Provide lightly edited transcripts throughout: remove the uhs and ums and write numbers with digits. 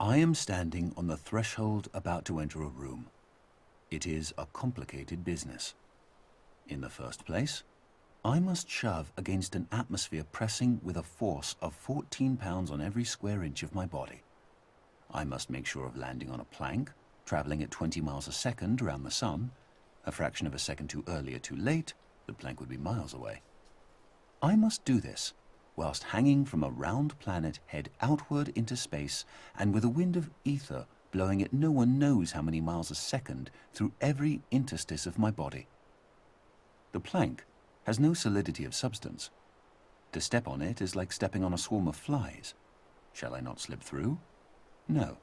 I am standing on the threshold about to enter a room. It is a complicated business. In the first place, I must shove against an atmosphere pressing with a force of 14 pounds on every square inch of my body. I must make sure of landing on a plank, traveling at 20 miles a second around the sun. A fraction of a second too early or too late, the plank would be miles away. I must do this whilst hanging from a round planet head outward into space and with a wind of ether blowing at no one knows how many miles a second through every interstice of my body. The plank has no solidity of substance. To step on it is like stepping on a swarm of flies. Shall I not slip through? No.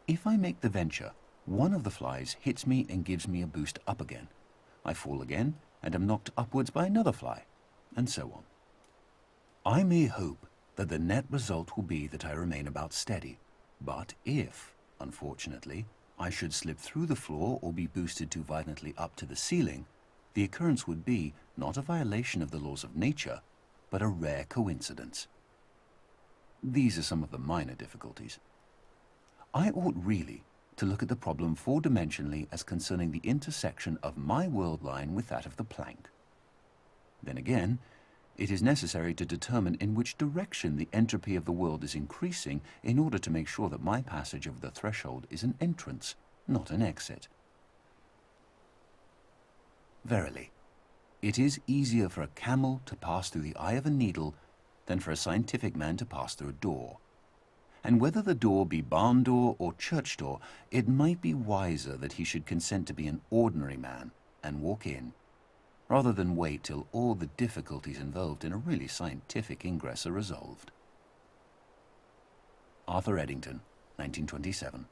If I make the venture, one of the flies hits me and gives me a boost up again. I fall again and am knocked upwards by another fly, and so on. I may hope that the net result will be that I remain about steady, but if, unfortunately, I should slip through the floor or be boosted too violently up to the ceiling, the occurrence would be not a violation of the laws of nature, but a rare coincidence. These are some of the minor difficulties. I ought really to look at the problem four-dimensionally as concerning the intersection of my world line with that of the plank. Then again, it is necessary to determine in which direction the entropy of the world is increasing in order to make sure that my passage over the threshold is an entrance, not an exit. Verily, it is easier for a camel to pass through the eye of a needle than for a scientific man to pass through a door. And whether the door be barn door or church door, it might be wiser that he should consent to be an ordinary man and walk in, rather than wait till all the difficulties involved in a really scientific ingress are resolved. Arthur Eddington, 1927.